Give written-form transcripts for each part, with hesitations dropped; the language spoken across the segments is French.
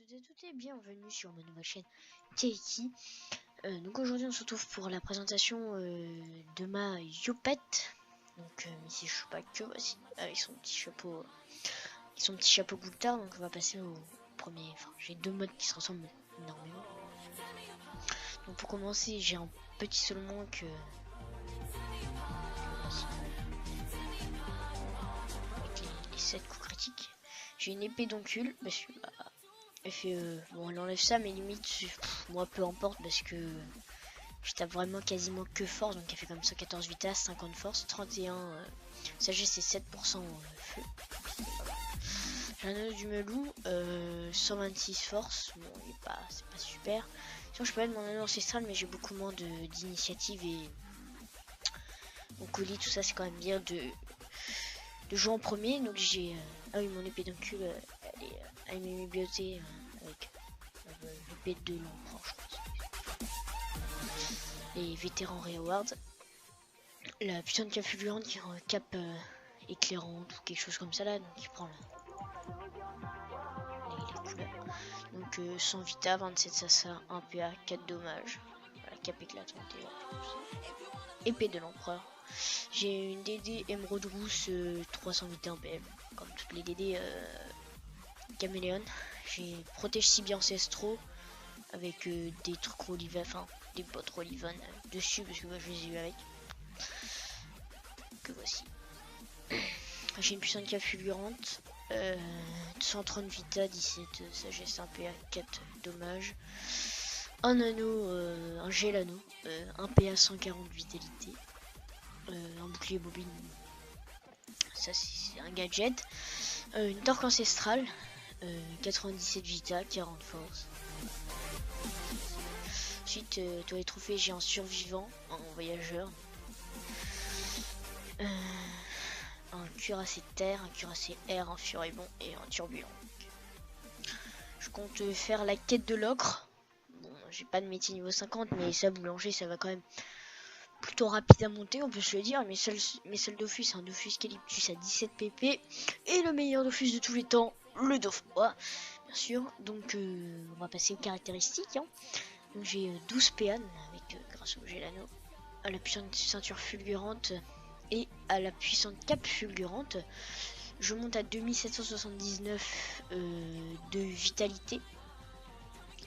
toutes et toutes et bienvenue sur ma nouvelle chaîne Keiki. Donc aujourd'hui on se retrouve pour la présentation de ma Yopet. Donc ici Chewbacca aussi avec son petit chapeau Gultar. Donc on va passer au premier. Enfin j'ai deux modes qui se ressemblent énormément. Donc pour commencer j'ai un petit seulement que avec les 7 coups critiques. J'ai une épée d'oncule parce que elle fait bon elle enlève ça mais limite moi peu importe parce que je tape vraiment quasiment que force, donc elle fait comme ça 14 vitesse, 50 force, 31 sagesse et 7% feu. J'ai un anneau du melou, 126 force, bon c'est pas super. Sinon je peux mettre mon anneau ancestral mais j'ai beaucoup moins d'initiative et mon colis tout ça c'est quand même bien de jouer en premier. Donc j'ai ah oui mon épée d'encul elle est biotée avec l'épée de l'empereur je crois. Les vétérans Reward, la puissante cape fulgurante qui est en cape éclairante ou quelque chose comme ça là, donc il prend les couleurs. Donc 100 vita, 27 sasa, 1 PA, 4 dommages. Voilà, cape éclatante et épée de l'empereur. J'ai une DD émeraude rousse, 300 vita en PM, comme toutes les DD caméléon. J'ai protège cible ancestraux avec des trucs Rollivan, enfin des bottes Rollivan dessus parce que moi je les ai eu avec. Que voici. J'ai une puissante cape fulgurante, 130 vita, 17 sagesse, 1 PA, 4 dommages. Un anneau, un gel anneau, 1 PA, 140 vitalité. Un bouclier bobine, ça c'est un gadget. Une torque ancestrale, 97 vita, 40 force. Ensuite, toi les trophées, j'ai un survivant, un voyageur. Un cuirassé terre, un cuirassé air, un furibond et un turbulent. Je compte faire la quête de l'ocre. Bon, j'ai pas de métier niveau 50, mais ça boulanger, ça va quand même plutôt rapide à monter, on peut se le dire. Mes seuls Dofus, c'est un Dofus Calyptus à 17 pp. Et le meilleur Dofus de tous les temps, le Dauphin, bien sûr. Donc on va passer aux caractéristiques. Hein. Donc j'ai 12 PA avec grâce au Gelano, à la puissante ceinture fulgurante et à la puissante cape fulgurante. Je monte à 2779 de vitalité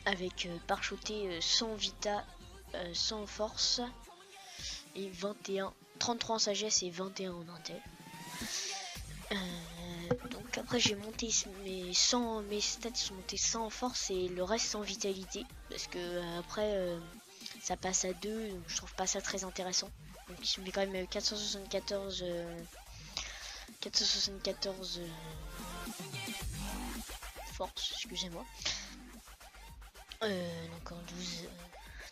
avec parchoté 100 vita, 100 force et 33 en sagesse et 21 en intel. Donc après j'ai monté mes stats sont montés 100 en force et le reste sans vitalité parce que après ça passe à 2, donc je trouve pas ça très intéressant. Donc il me met quand même 474 force, excusez-moi. Donc en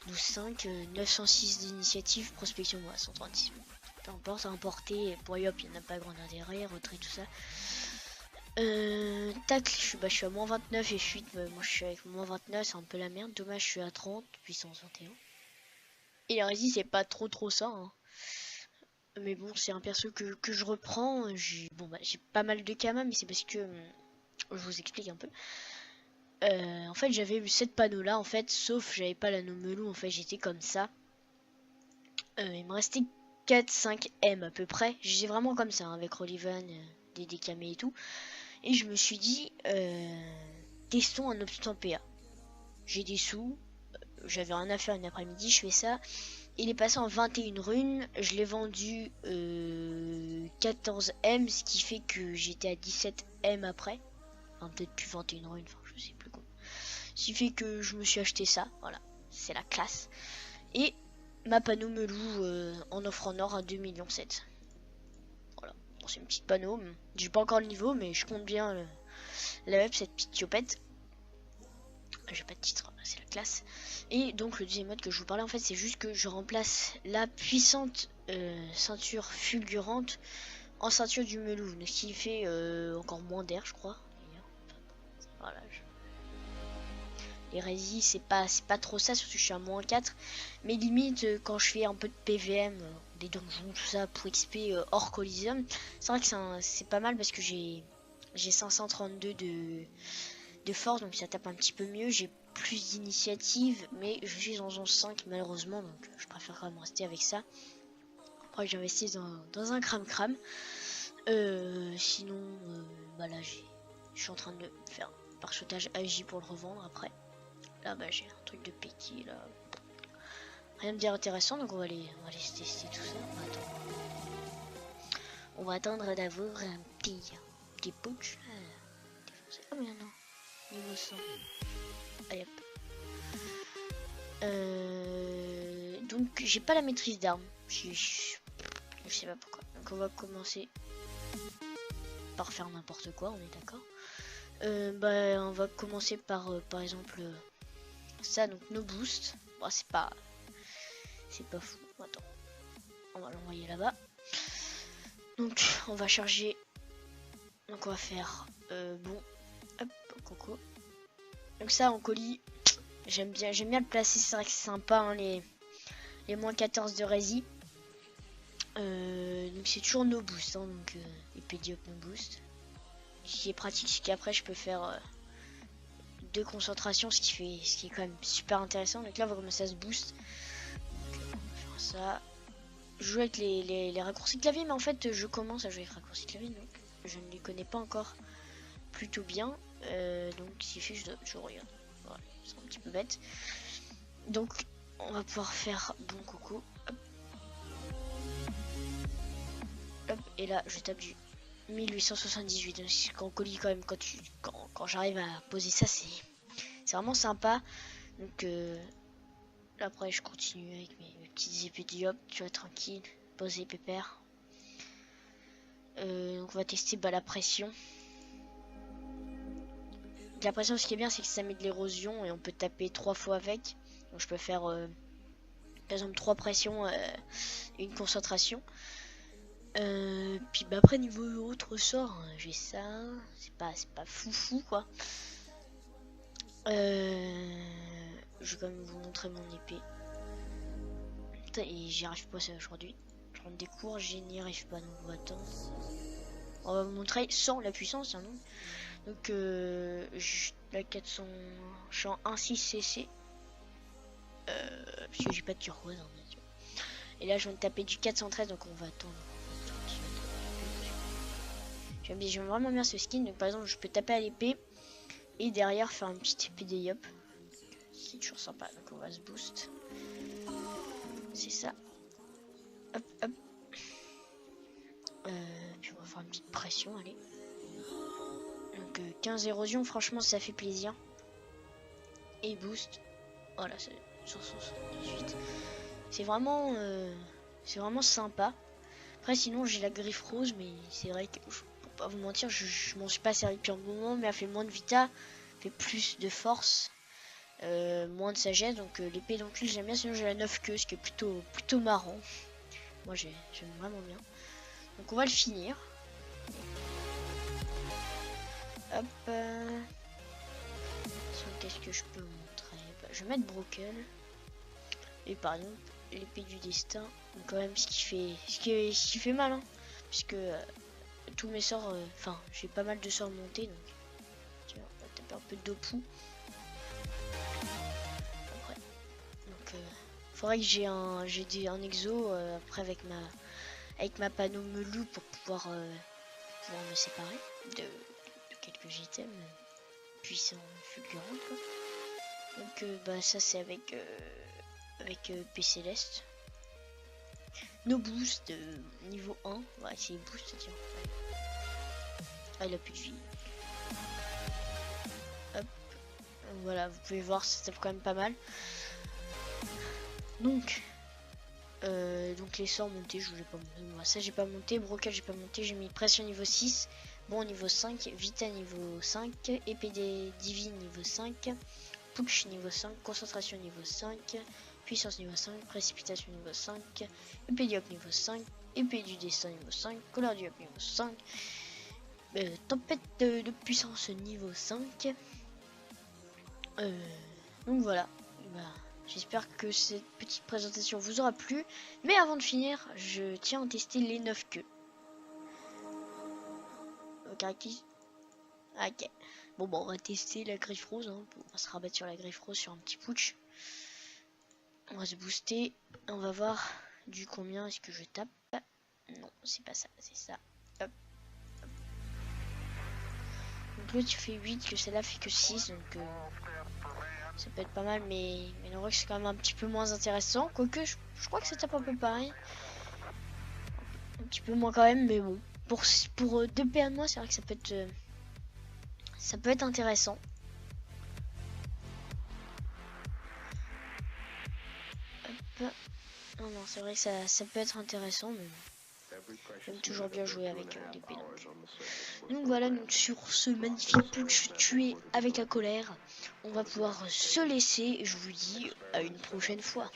12-5, 906 d'initiative, prospection moi 136. Peu importe, à emporter, pour hop, il n'y en a pas grand intérêt, retrait, tout ça. Tacle, je suis à moins 29 et fuite, moi je suis avec moins 29, c'est un peu la merde. Dommage, je suis à 30, puissance 21. Et la résiste, c'est pas trop ça. Hein. Mais bon, c'est un perso que je reprends. J'ai pas mal de Kama, mais c'est parce que je vous explique un peu. En fait, j'avais eu cette panneau là, en fait, sauf j'avais pas l'anneau melou. En fait, j'étais comme ça. Il me restait 4-5 M à peu près. J'étais vraiment comme ça, hein, avec Rollivan, des décamés et tout. Et je me suis dit, testons un obstant PA. J'ai des sous, j'avais rien à faire une après-midi, je fais ça. Il est passé en 21 runes, je l'ai vendu 14 M, ce qui fait que j'étais à 17 M après. Enfin, peut-être plus 21 runes, enfin je sais plus quoi. Ce qui fait que je me suis acheté ça, voilà, c'est la classe. Et ma panneau me loue en offre en or à 2,7 millions. Voilà, bon, c'est une petite panneau, j'ai pas encore le niveau, mais je compte bien la web, cette petite Yopette. J'ai pas de titre, c'est la classe. Et donc le deuxième mode que je vous parlais en fait c'est juste que je remplace la puissante ceinture fulgurante en ceinture du melou, ce qui fait encore moins d'air je crois. Voilà. Les résis c'est pas trop ça, surtout que je suis à moins 4. Mais limite quand je fais un peu de PVM, des donjons, tout ça pour XP hors Coliseum, c'est vrai que c'est pas mal parce que j'ai 532 de de force, donc ça tape un petit peu mieux. J'ai plus d'initiative, mais je suis en zone 5 malheureusement, donc je préfère quand même rester avec ça. Après j'investis dans un cram-cram. Sinon, bah là je suis en train de faire un parachutage AJ pour le revendre après. Là bah j'ai un truc de petit là. Rien de bien intéressant, donc on va aller tester tout ça. On va attendre d'avoir un petit pouch là. Ah mais non, niveau 100. Allez hop. Donc j'ai pas la maîtrise d'armes. Je sais pas pourquoi. Donc on va commencer par faire n'importe quoi, on est d'accord. Bah on va commencer par exemple ça, donc nos boosts. Bon, c'est pas fou. Attends, on va l'envoyer là-bas. Donc on va charger. Donc on va faire bon. Hop, coco. Donc ça en colis. J'aime bien le placer, c'est vrai que c'est sympa hein, les moins 14 de rési. Donc c'est toujours no boost hein, donc épée diop no boost. Ce qui est pratique, c'est qu'après je peux faire 2 concentrations, ce qui est quand même super intéressant. Donc là on va commencer à se boost. Donc, on va faire ça. Je joue avec les raccourcis clavier, mais en fait je commence à jouer avec raccourcis clavier, donc je ne les connais pas encore plutôt bien. Donc si je regarde. Voilà, c'est un petit peu bête. Donc on va pouvoir faire bon coco. Hop. Hop, et là je tape du 1878. Donc quand colis quand même, quand j'arrive à poser ça, c'est vraiment sympa. Donc là après je continue avec mes petites épées diop, tu vois, tranquille, poser pépère. Donc on va tester la pression. La pression, ce qui est bien, c'est que ça met de l'érosion et on peut taper 3 fois avec. Donc je peux faire par exemple 3 pressions et une concentration. Puis après niveau autre sort, j'ai ça. C'est pas fou quoi. Je vais quand même vous montrer mon épée. Putain, et j'y arrive pas ça aujourd'hui. Je rentre des cours, je n'y arrive pas, donc on va attendre. On va vous montrer sans la puissance, hein, non. Donc la 400, je suis en 1.6 cc. Parce que j'ai pas de turquoise hein, bien sûr. Et là je viens de taper du 413, donc on va attendre. J'aime vraiment bien ce skin. Donc par exemple je peux taper à l'épée et derrière faire une petite épée des yop. C'est toujours sympa. Donc on va se boost. C'est ça. Hop hop. Puis on va faire une petite pression, allez. Donc 15 érosion, franchement ça fait plaisir. Et boost. Voilà, c'est 178. C'est vraiment sympa. Après sinon j'ai la griffe rose, mais c'est vrai que pour pas vous mentir, je m'en suis pas servi depuis un moment, mais elle fait moins de vita, fait plus de force, moins de sagesse. Donc l'épée d'enclume j'aime bien, sinon j'ai la 9 queues, ce qui est plutôt marrant. Moi j'aime vraiment bien. Donc on va le finir. Hop. Qu'est-ce que je peux montrer? Bah, je vais mettre Broken. Et par exemple l'épée du destin, donc quand même ce qui fait mal hein, puisque tous mes sorts, enfin j'ai pas mal de sorts montés, donc tiens, on va taper un peu de Dopu après. Donc faudrait que j'ai un exo après avec ma panneau melou pour pouvoir me séparer de quelques items puissants fulgurants quoi. Donc bah ça c'est avec P Céleste. Nos boosts niveau 1. On va essayer boost, tiens. Ah, il a plus de vie. Hop. Voilà, vous pouvez voir, ça tape quand même pas mal. Donc les sorts montés, je voulais pas monter. Moi, ça j'ai pas monté. Brocal j'ai pas monté. J'ai mis pression niveau 6. Bon niveau 5. Vita niveau 5. Épée des divines niveau 5. Push niveau 5. Concentration niveau 5. Puissance niveau 5, précipitation niveau 5, épée diop niveau 5, épée du destin niveau 5, couleur diop niveau 5, tempête de puissance niveau 5. Donc voilà, bah, j'espère que cette petite présentation vous aura plu. Mais avant de finir, je tiens à tester les 9 queues. Ok. Bon, on va tester la griffe rose. Hein. On va se rabattre sur la griffe rose sur un petit putsch. On va se booster. On va voir du combien est-ce que je tape. Non, c'est pas ça, c'est ça. Hop. Donc l'autre fait 8, que celle-là fait que 6. Donc ça peut être pas mal, mais le rush c'est quand même un petit peu moins intéressant. Quoique, je crois que ça tape un peu pareil. Un petit peu moins quand même, mais bon. Pour 2 PA de moi, c'est vrai que ça peut être intéressant. Hop. Non, c'est vrai que ça peut être intéressant, mais j'aime toujours bien jouer avec l'épée. Donc voilà, donc sur ce magnifique putsch tué avec la colère, on va pouvoir se laisser. Je vous dis à une prochaine fois.